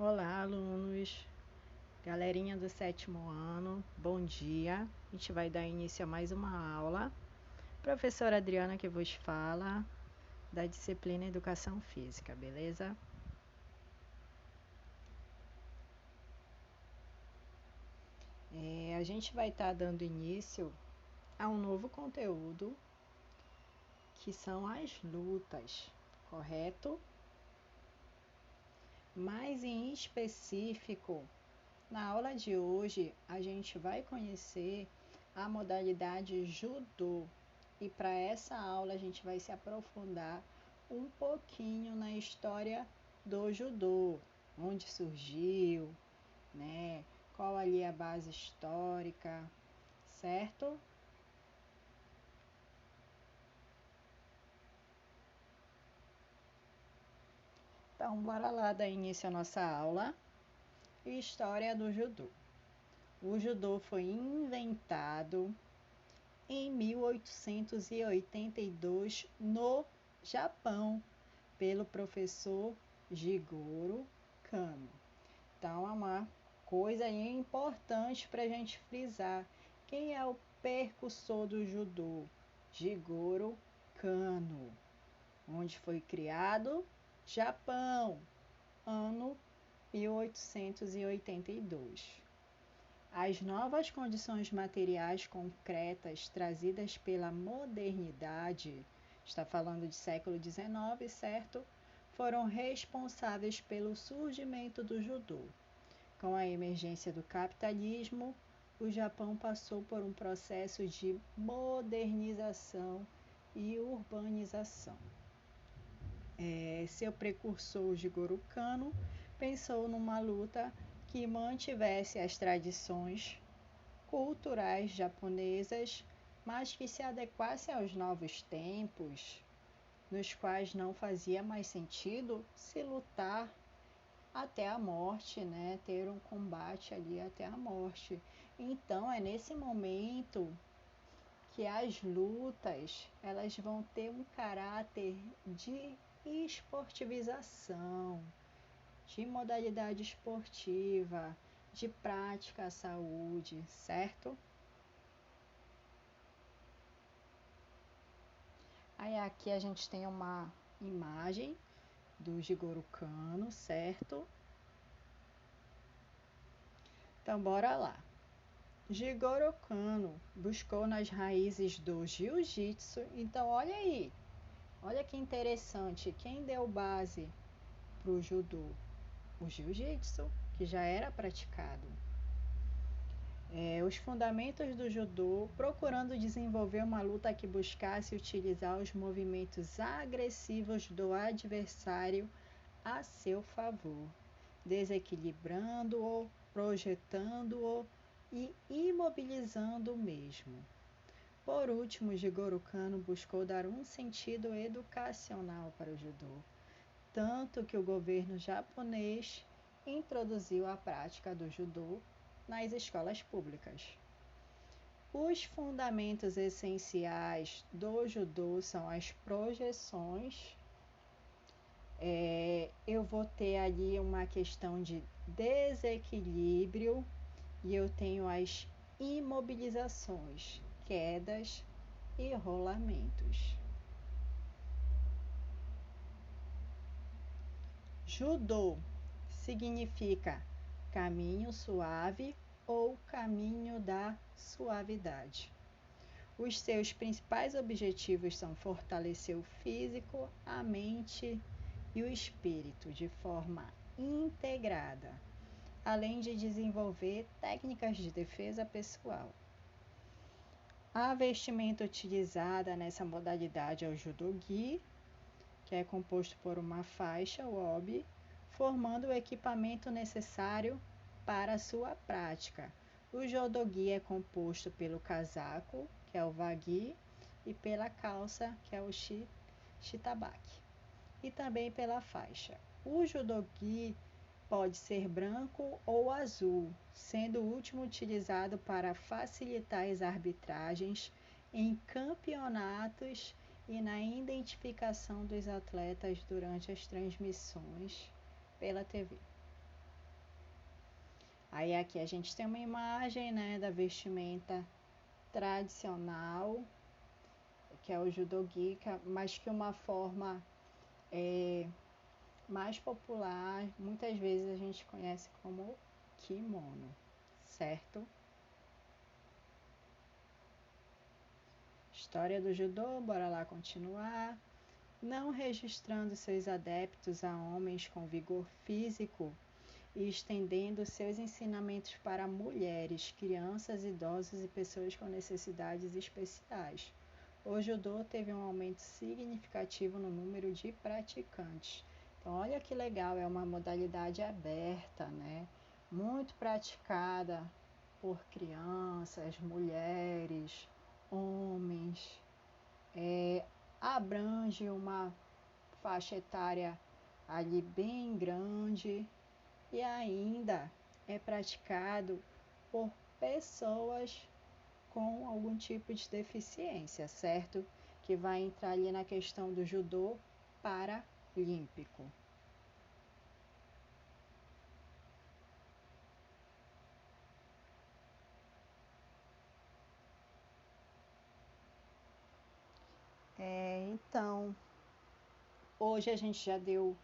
Olá, alunos, galerinha do sétimo ano, bom dia. A gente vai dar início a mais uma aula. Professora Adriana que vos fala, da disciplina Educação Física, beleza? A gente vai estar dando início a um novo conteúdo, que são as lutas, correto? Mais em específico, na aula de hoje, a gente vai conhecer a modalidade judô. E para essa aula a gente vai se aprofundar um pouquinho na história do judô, onde surgiu, né? Qual ali é a base histórica, certo? Então, bora lá dar início à nossa aula. História do judô. O judô foi inventado em 1882 no Japão pelo professor Jigoro Kano. Então é uma coisa importante para a gente frisar. Quem é o precursor do judô? Jigoro Kano. Onde foi criado? Japão, ano 1882. As novas condições materiais concretas trazidas pela modernidade, está falando de século XIX, certo? Foram responsáveis pelo surgimento do judô. Com a emergência do capitalismo, o Japão passou por um processo de modernização e urbanização. Seu precursor Jigoro Kano pensou numa luta que mantivesse as tradições culturais japonesas, mas que se adequasse aos novos tempos, nos quais não fazia mais sentido se lutar até a morte, né? Ter um combate ali até a morte. Então é nesse momento que as lutas elas vão ter um caráter de esportivização, de modalidade esportiva, de prática à saúde, certo? Aí aqui a gente tem uma imagem do Jigoro Kano, certo? Então bora lá. Jigoro Kano buscou nas raízes do jiu-jitsu. Então olha aí, olha que interessante, quem deu base para o judô? O jiu-jitsu, que já era praticado. Os fundamentos do judô, procurando desenvolver uma luta que buscasse utilizar os movimentos agressivos do adversário a seu favor, desequilibrando-o, projetando-o e imobilizando o mesmo. Por último, Jigoro Kano buscou dar um sentido educacional para o judô, tanto que o governo japonês introduziu a prática do judô nas escolas públicas. Os fundamentos essenciais do judô são as projeções. Eu vou ter ali uma questão de desequilíbrio e eu tenho as imobilizações, quedas e rolamentos. Judô significa caminho suave ou caminho da suavidade. Os seus principais objetivos são fortalecer o físico, a mente e o espírito de forma integrada, além de desenvolver técnicas de defesa pessoal. A vestimenta utilizada nessa modalidade é o judogi, que é composto por uma faixa, o obi, formando o equipamento necessário para a sua prática. O judogi é composto pelo casaco, que é o wagi, e pela calça, que é o shitabaki, e também pela faixa. O judogi pode ser branco ou azul, sendo o último utilizado para facilitar as arbitragens em campeonatos e na identificação dos atletas durante as transmissões pela TV. Aí aqui a gente tem uma imagem, né, da vestimenta tradicional, que é o judogi, mas que uma forma mais popular, muitas vezes a gente conhece como kimono, certo? História do judô, bora lá continuar. Não registrando seus adeptos a homens com vigor físico e estendendo seus ensinamentos para mulheres, crianças, idosos e pessoas com necessidades especiais. O judô teve um aumento significativo no número de praticantes. Então, olha que legal, é uma modalidade aberta, né? Muito praticada por crianças, mulheres, homens, abrange uma faixa etária ali bem grande e ainda é praticado por pessoas com algum tipo de deficiência, certo? Que vai entrar ali na questão do judô paralímpico. Então, hoje a gente já deu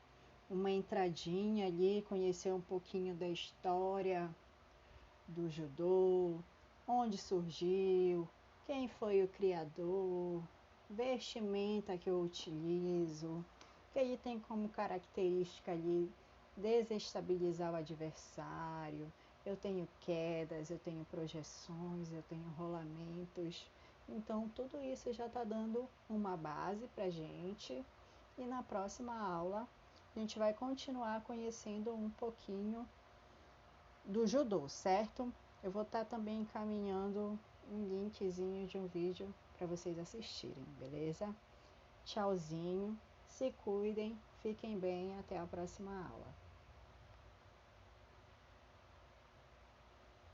uma entradinha ali, conheceu um pouquinho da história do judô, onde surgiu, quem foi o criador, vestimenta que eu utilizo, que ele tem como característica ali desestabilizar o adversário. Eu tenho quedas, eu tenho projeções, eu tenho rolamentos. Então, tudo isso já está dando uma base para gente. E na próxima aula, a gente vai continuar conhecendo um pouquinho do judô, certo? Eu vou estar também encaminhando um linkzinho de um vídeo para vocês assistirem, beleza? Tchauzinho, se cuidem, fiquem bem, até a próxima aula.